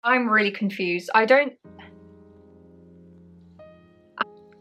I'm really confused.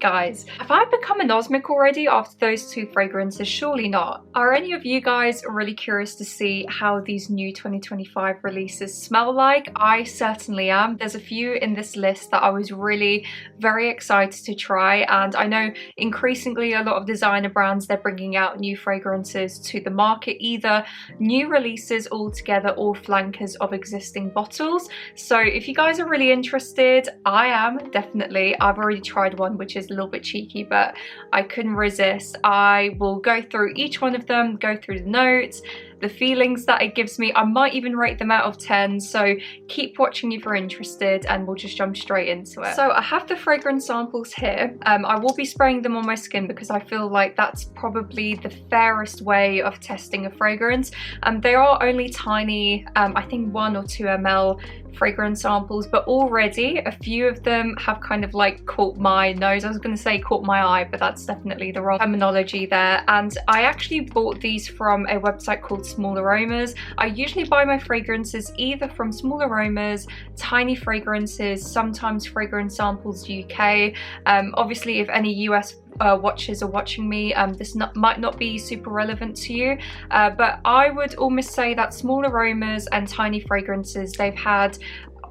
Guys, have I become anosmic already after those two fragrances? Surely not. Are any of you guys really curious to see how these new 2025 releases smell like? I certainly am. There's a few in this list that I was really very excited to try, and I know increasingly a lot of designer brands, they're bringing out new fragrances to the market, either new releases altogether or flankers of existing bottles. So if you guys are really interested, I am definitely. I've already tried one which is a little bit cheeky, but I couldn't resist. I will go through each one of them, go through the notes, the feelings that it gives me. I might even rate them out of 10, so keep watching if you're interested and we'll just jump straight into it. So I have the fragrance samples here. I will be spraying them on my skin because I feel like that's probably the fairest way of testing a fragrance. They are only tiny, I think 1 or 2 ml fragrance samples, but already a few of them have kind of like caught my nose. I was going to say caught my eye, but that's definitely the wrong terminology there. And I actually bought these from a website called Small Aromas. I usually buy my fragrances either from Small Aromas, Tiny Fragrances, sometimes Fragrance Samples UK. Obviously, if any US watchers are watching me, this might not be super relevant to you, but I would almost say that Small Aromas and Tiny Fragrances, they've had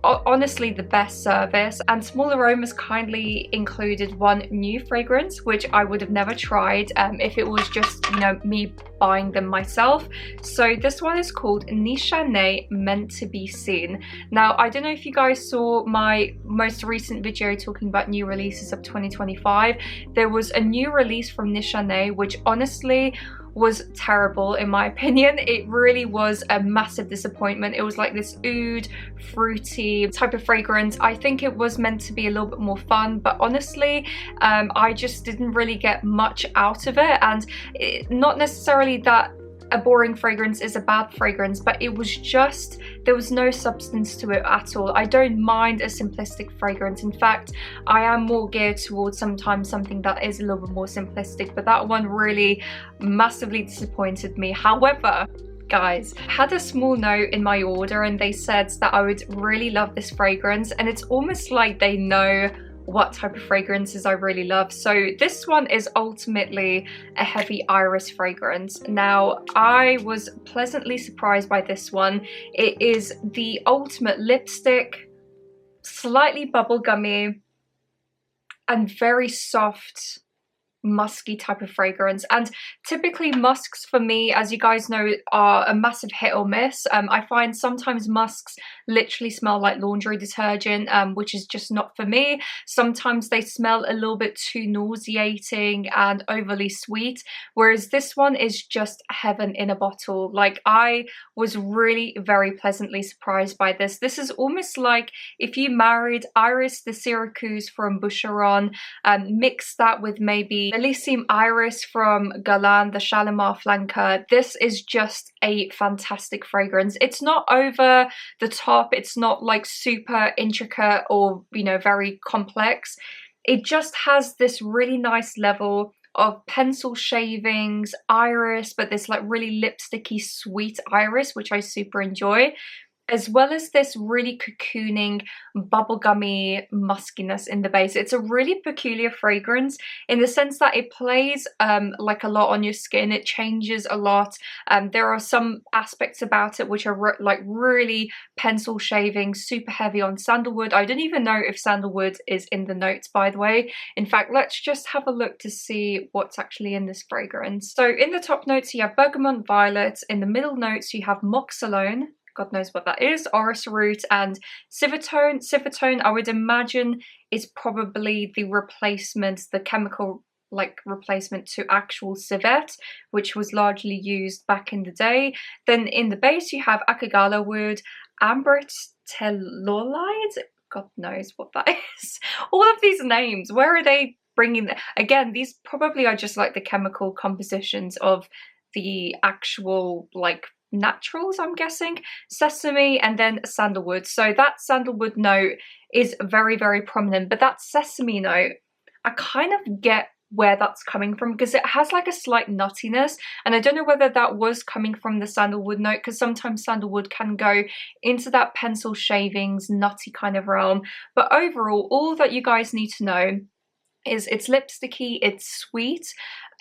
honestly the best service, and Small Aromas kindly included one new fragrance which I would have never tried if it was just, you know, me buying them myself. So this one is called Nishane, Meant to Be Seen. Now, I don't know if you guys saw my most recent video talking about new releases of 2025. There was a new release from Nishane which honestly was terrible in my opinion. It really was a massive disappointment. It was like this oud, fruity type of fragrance. I think it was meant to be a little bit more fun, but honestly, I just didn't really get much out of it. And not necessarily that a boring fragrance is a bad fragrance, but it was just, there was no substance to it at all. I don't mind a simplistic fragrance. In fact, I am more geared towards sometimes something that is a little bit more simplistic, but that one really massively disappointed me. However, guys, I had a small note in my order and they said that I would really love this fragrance, and it's almost like they know what type of fragrances I really love. So this one is ultimately a heavy iris fragrance. Now, I was pleasantly surprised by this one. It is the ultimate lipstick, slightly bubblegummy and very soft, musky type of fragrance. And typically musks for me, as you guys know, are a massive hit or miss. I find sometimes musks literally smell like laundry detergent, which is just not for me. Sometimes they smell a little bit too nauseating and overly sweet, whereas this one is just heaven in a bottle. Like, I was really very pleasantly surprised by this. This is almost like if you married Iris the Syracuse from Boucheron, mix that with maybe Bellissime Iris from Guerlain, the Shalimar flanker. This is just a fantastic fragrance. It's not over the top, it's not like super intricate or, you know, very complex. It just has this really nice level of pencil shavings, iris, but this like really lipsticky sweet iris, which I super enjoy, as well as this really cocooning, bubblegummy muskiness in the base. It's a really peculiar fragrance in the sense that it plays like a lot on your skin. It changes a lot. There are some aspects about it which are like really pencil shaving, super heavy on sandalwood. I don't even know if sandalwood is in the notes, by the way. In fact, let's just have a look to see what's actually in this fragrance. So in the top notes you have bergamot violet. In the middle notes you have moxalone, God knows what that is, orris root, and civetone. Civetone, I would imagine, is probably the replacement, the chemical like replacement to actual civet, which was largely used back in the day. Then in the base you have akagala wood, ambrit telluride, God knows what that is. All of these names, where are they bringing them? Again, these probably are just like the chemical compositions of the actual like naturals, I'm guessing. Sesame and then sandalwood. So that sandalwood note is very, very prominent, but that sesame note, I kind of get where that's coming from, because it has like a slight nuttiness, and I don't know whether that was coming from the sandalwood note, because sometimes sandalwood can go into that pencil shavings nutty kind of realm. But overall, all that you guys need to know is it's lipsticky, it's sweet,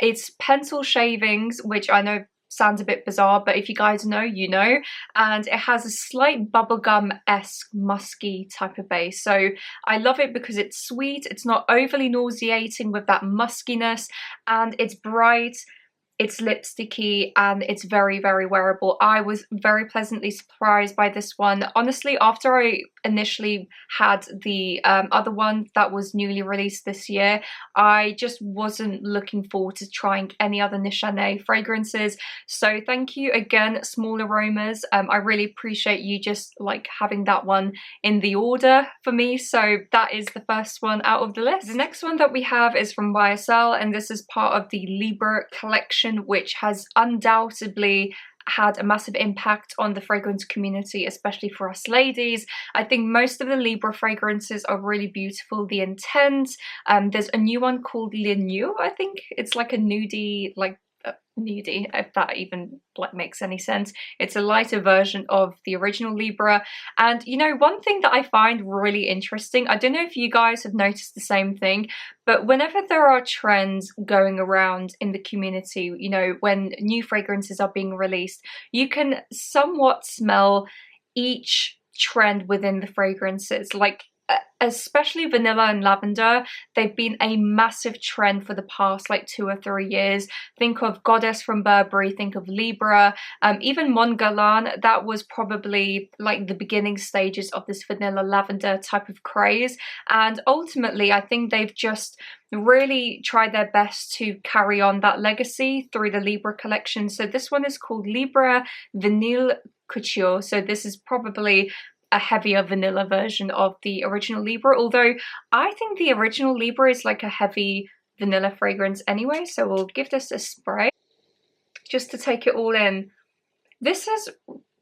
it's pencil shavings, which I know sounds a bit bizarre, but if you guys know, you know, and it has a slight bubblegum-esque musky type of base. So I love it because it's sweet, it's not overly nauseating with that muskiness, and it's bright, it's lipsticky, and it's very, very wearable. I was very pleasantly surprised by this one. Honestly, after I initially had the other one that was newly released this year, I just wasn't looking forward to trying any other Nishane fragrances. So thank you again, Small Aromas. I really appreciate you just like having that one in the order for me. So that is the first one out of the list. The next one that we have is from YSL, and this is part of the Libre collection, which has undoubtedly had a massive impact on the fragrance community, especially for us ladies. I think most of the Libre fragrances are really beautiful. The intent, there's a new one called Le Nude, I think. It's like a nudie, like nudie, if that even like makes any sense. It's a lighter version of the original Libre. And you know, one thing that I find really interesting, I don't know if you guys have noticed the same thing, but whenever there are trends going around in the community, you know, when new fragrances are being released, you can somewhat smell each trend within the fragrances. Like especially vanilla and lavender, they've been a massive trend for the past like 2 or 3 years. Think of Goddess from Burberry, think of Libre, even Mon Guerlain. That was probably like the beginning stages of this vanilla lavender type of craze, and ultimately I think they've just really tried their best to carry on that legacy through the Libre collection. So this one is called Libre Vanille Couture. So this is probably a heavier vanilla version of the original Libre, although I think the original Libre is like a heavy vanilla fragrance anyway. So we'll give this a spray just to take it all in. This is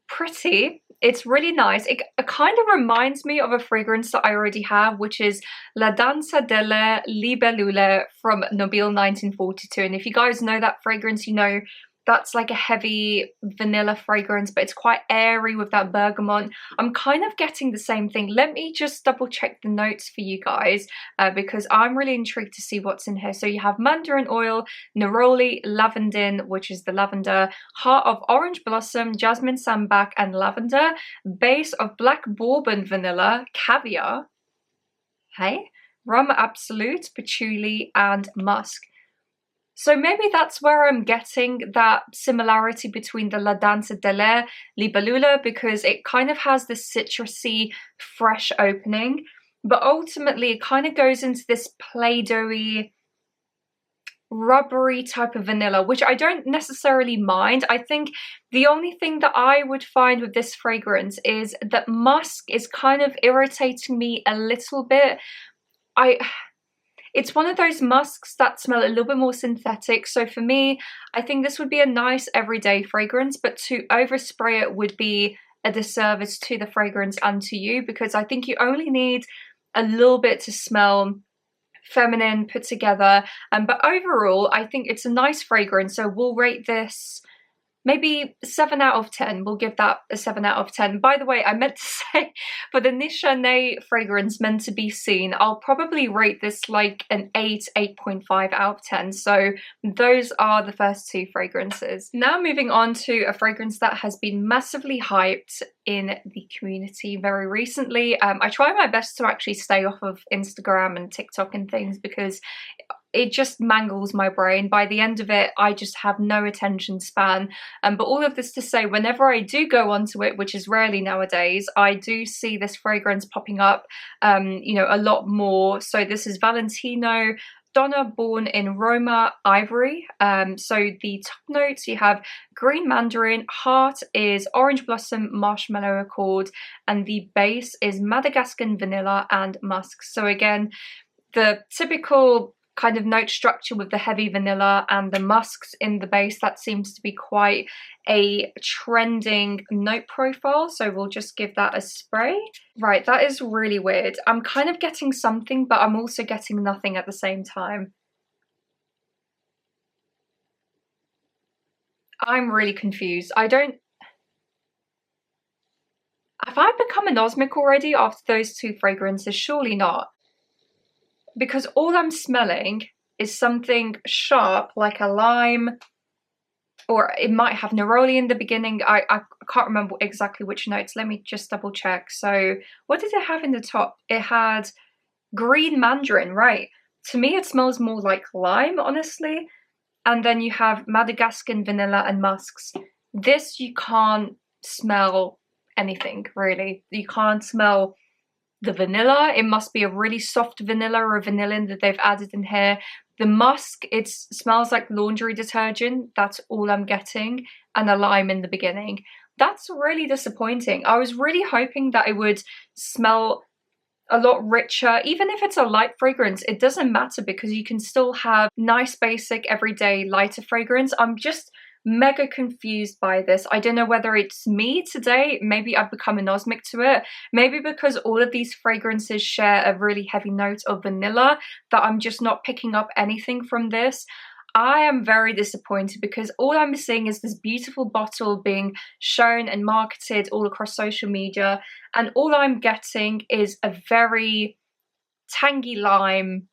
pretty, it's really nice. It kind of reminds me of a fragrance that I already have, which is La Danza delle Libellule from Nobile 1942. And if you guys know that fragrance, you know that's like a heavy vanilla fragrance, but it's quite airy with that bergamot. I'm kind of getting the same thing. Let me just double check the notes for you guys because I'm really intrigued to see what's in here. So you have mandarin oil, neroli, lavandin, which is the lavender, heart of orange blossom, jasmine sambac, and lavender, base of black bourbon vanilla, caviar, hey, rum absolute, patchouli, and musk. So maybe that's where I'm getting that similarity between the La Danza delle Libellule, because it kind of has this citrusy, fresh opening, but ultimately it kind of goes into this play-doh-y, rubbery type of vanilla, which I don't necessarily mind. I think the only thing that I would find with this fragrance is that musk is kind of irritating me a little bit. It's one of those musks that smell a little bit more synthetic. So for me, I think this would be a nice everyday fragrance, but to overspray it would be a disservice to the fragrance and to you, because I think you only need a little bit to smell feminine, put together. But overall, I think it's a nice fragrance. So we'll rate this maybe 7 out of 10. We'll give that a 7 out of 10. By the way, I meant to say for the Nishane fragrance Meant to Be Seen, I'll probably rate this like an 8, 8.5 out of 10. So those are the first 2 fragrances. Now moving on to a fragrance that has been massively hyped in the community very recently. I try my best to actually stay off of Instagram and TikTok and things because it just mangles my brain. By the end of it, I just have no attention span. But all of this to say, whenever I do go onto it, which is rarely nowadays, I do see this fragrance popping up, you know, a lot more. So this is Valentino, Donna, born in Roma, Ivory. So the top notes, you have green mandarin, heart is orange blossom, marshmallow accord, and the base is Madagascan vanilla and musk. So again, the typical kind of note structure with the heavy vanilla and the musks in the base. That seems to be quite a trending note profile, so we'll just give that a spray. Right, that is really weird. I'm kind of getting something, but I'm also getting nothing at the same time. I'm really confused. I don't... Have I become anosmic already after those two fragrances? Surely not. Because all I'm smelling is something sharp, like a lime, or it might have neroli in the beginning. I can't remember exactly which notes. Let me just double check. So what did it have in the top? It had green mandarin, right? To me, it smells more like lime, honestly. And then you have Madagascan vanilla and musks. This, you can't smell anything, really. You can't smell the vanilla. It must be a really soft vanilla or a vanillin that they've added in here. The musk, it smells like laundry detergent. That's all I'm getting. And a lime in the beginning. That's really disappointing. I was really hoping that it would smell a lot richer. Even if it's a light fragrance, it doesn't matter because you can still have nice, basic, everyday, lighter fragrance. I'm just mega confused by this. I don't know whether it's me today. Maybe I've become anosmic to it. Maybe because all of these fragrances share a really heavy note of vanilla that I'm just not picking up anything from this. I am very disappointed because all I'm seeing is this beautiful bottle being shown and marketed all across social media, and all I'm getting is a very tangy lime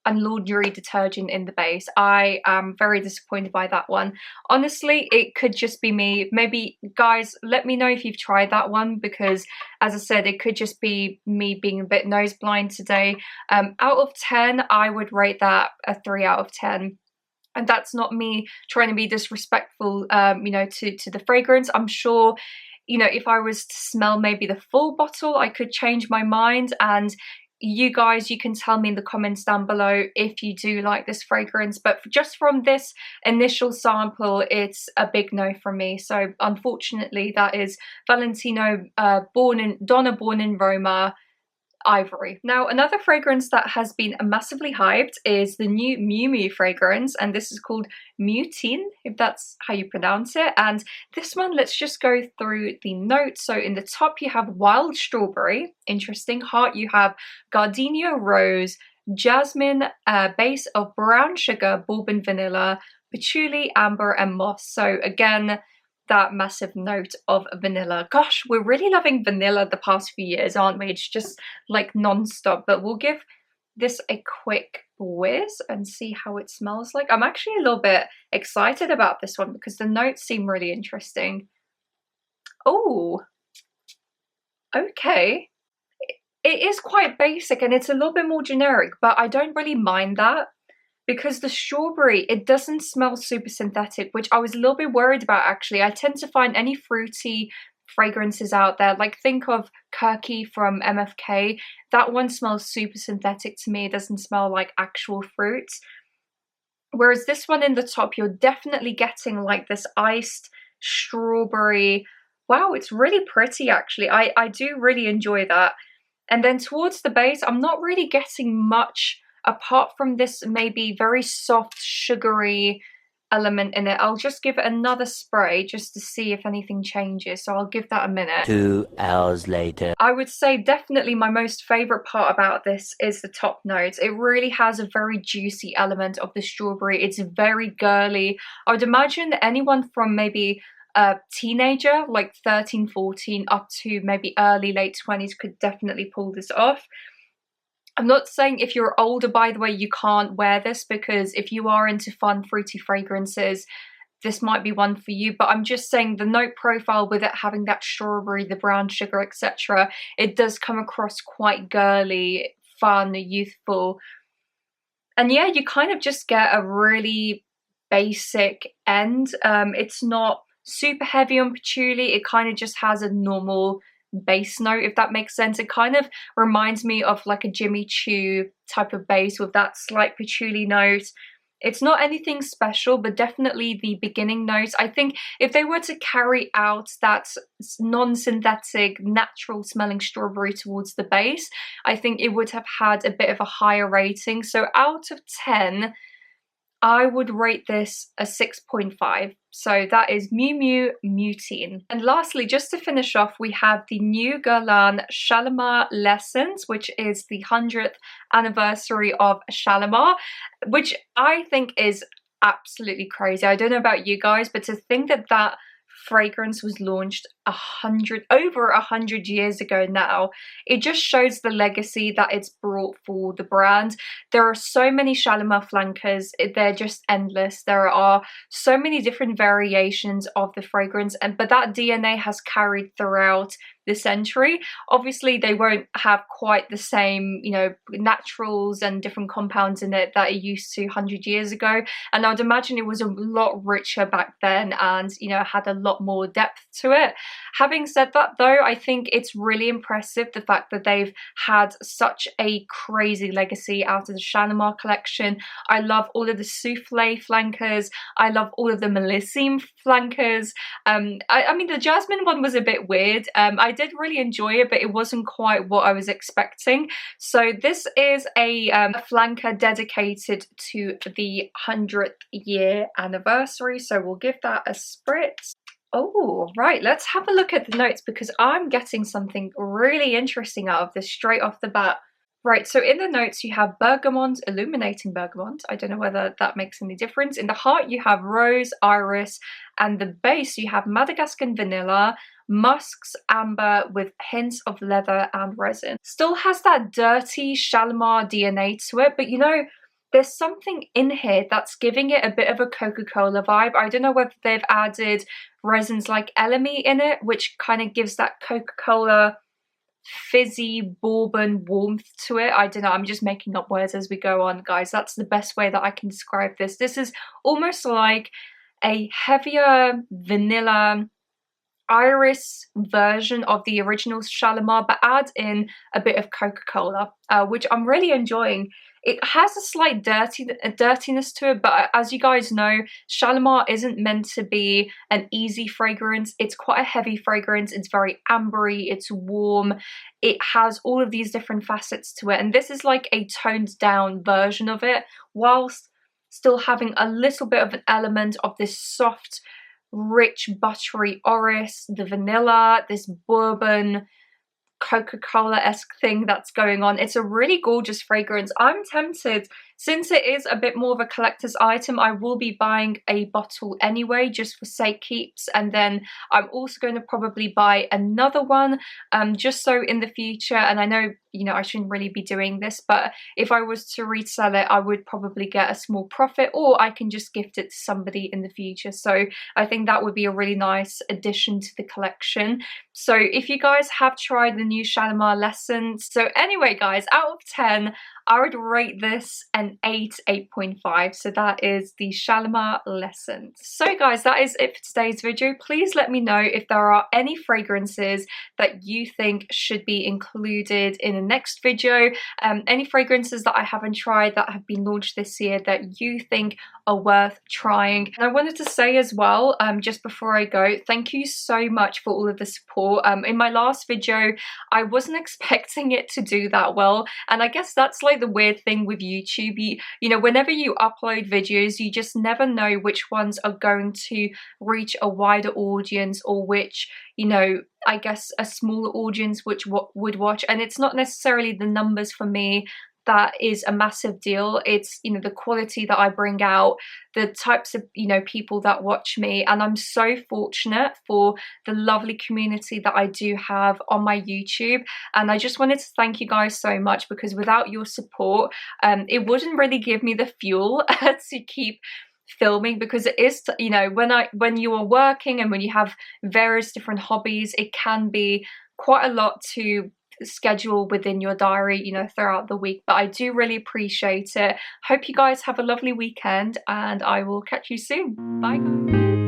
and laundry detergent in the base. I am very disappointed by that one. Honestly, it could just be me. Maybe, guys, let me know if you've tried that one, because as I said, it could just be me being a bit nose blind today. Out of 10, I would rate that a 3 out of 10. And that's not me trying to be disrespectful, you know, to the fragrance. I'm sure, you know, if I was to smell maybe the full bottle, I could change my mind. And you guys, you can tell me in the comments down below if you do like this fragrance. But just from this initial sample, it's a big no from me. So unfortunately, that is Valentino, Donna born in Roma, Ivory. Now, another fragrance that has been massively hyped is the new Miu Miu fragrance, and this is called Miutine, if that's how you pronounce it. And this one, let's just go through the notes. So in the top, you have wild strawberry, interesting. Heart, you have gardenia rose, jasmine, base of brown sugar, bourbon vanilla, patchouli, amber, and moss. So again, that massive note of vanilla. Gosh, we're really loving vanilla the past few years, aren't we? It's just like non-stop. But we'll give this a quick whiz and see how it smells like. I'm actually a little bit excited about this one because the notes seem really interesting. Oh, okay. It is quite basic and it's a little bit more generic, but I don't really mind that. Because the strawberry, it doesn't smell super synthetic, which I was a little bit worried about actually. I tend to find any fruity fragrances out there, like think of Kirky from MFK. That one smells super synthetic to me. It doesn't smell like actual fruits. Whereas this one in the top, you're definitely getting like this iced strawberry. Wow, it's really pretty actually. I do really enjoy that. And then towards the base, I'm not really getting much apart from this maybe very soft sugary element in it. I'll just give it another spray just to see if anything changes, so I'll give that a minute. 2 hours later. I would say definitely my most favorite part about this is the top notes. It really has a very juicy element of the strawberry. It's very girly. I would imagine anyone from maybe a teenager like 13, 14 up to maybe early late 20s could definitely pull this off. I'm not saying if you're older, by the way, you can't wear this, because if you are into fun, fruity fragrances, this might be one for you. But I'm just saying the note profile with it having that strawberry, the brown sugar, etc., it does come across quite girly, fun, youthful. And yeah, you kind of just get a really basic end. It's not super heavy on patchouli. It kind of just has a normal base note, if that makes sense. It kind of reminds me of like a Jimmy Choo type of base with that slight patchouli note. It's not anything special, but definitely the beginning notes. I think if they were to carry out that non-synthetic, natural smelling strawberry towards the base, I think it would have had a bit of a higher rating. So out of 10, I would rate this a 6.5. So that is Miu Miu Miutine. And lastly, just to finish off, we have the new Guerlain Shalimar Lessons, which is the 100th anniversary of Shalimar, which I think is absolutely crazy. I don't know about you guys, but to think that that fragrance was launched over 100 years ago now, it just shows the legacy that it's brought for the brand. There are so many Shalimar flankers, they're just endless. There are so many different variations of the fragrance, but that DNA has carried throughout the century. Obviously they won't have quite the same, you know, naturals and different compounds in it that it used to 100 years ago, and I'd imagine it was a lot richer back then and, you know, had a lot more depth to it. Having said that though, I think it's really impressive the fact that they've had such a crazy legacy out of the Shalimar collection. I love all of the souffle flankers, I love all of the Melissime flankers. I mean the jasmine one was a bit weird. I did really enjoy it, but it wasn't quite what I was expecting. So this is a flanker dedicated to the 100th year anniversary, so we'll give that a spritz. Oh, right, let's have a look at the notes because I'm getting something really interesting out of this straight off the bat. Right, so in the notes you have bergamot, illuminating bergamot. I don't know whether that makes any difference. In the heart you have rose, iris, and the base you have Madagascan vanilla, musks, amber with hints of leather and resin. Still has that dirty Shalimar DNA to it, but you know, there's something in here that's giving it a bit of a Coca-Cola vibe. I don't know whether they've added resins like elemi in it, which kind of gives that Coca-Cola fizzy bourbon warmth to it. I don't know, I'm just making up words as we go on, guys. That's the best way that I can describe this. This is almost like a heavier vanilla iris version of the original Shalimar, but add in a bit of Coca-Cola, which I'm really enjoying. It has a slight dirtiness to it, but as you guys know, Shalimar isn't meant to be an easy fragrance. It's quite a heavy fragrance. It's very ambery, it's warm, it has all of these different facets to it, and this is like a toned down version of it, whilst still having a little bit of an element of this soft, rich, buttery orris, the vanilla, this bourbon, Coca-Cola-esque thing that's going on. It's a really gorgeous fragrance. I'm tempted, since it is a bit more of a collector's item, I will be buying a bottle anyway, just for sake keeps, and then I'm also going to probably buy another one, just so in the future, and I know, you know, I shouldn't really be doing this, but if I was to resell it, I would probably get a small profit, or I can just gift it to somebody in the future. So I think that would be a really nice addition to the collection. So if you guys have tried the new Shalimar L'Essence, so anyway guys, out of 10, I would rate this an 8.5. So that is the Shalimar L'Essence. So guys, that is it for today's video. Please let me know if there are any fragrances that you think should be included in the next video. Any fragrances that I haven't tried that have been launched this year that you think are worth trying. And I wanted to say as well, just before I go, thank you so much for all of the support. In my last video, I wasn't expecting it to do that well, and I guess that's like the weird thing with YouTube. You know, whenever you upload videos, you just never know which ones are going to reach a wider audience, or which, you know, I guess a smaller audience which would watch. And it's not necessarily the numbers for me that is a massive deal. It's, you know, the quality that I bring out, the types of, you know, people that watch me, and I'm so fortunate for the lovely community that I do have on my YouTube. And I just wanted to thank you guys so much, because without your support, it wouldn't really give me the fuel to keep filming, because it is, you know, when you are working and when you have various different hobbies, it can be quite a lot to schedule within your diary, you know, throughout the week. But I do really appreciate it. Hope you guys have a lovely weekend, and I will catch you soon. Bye guys.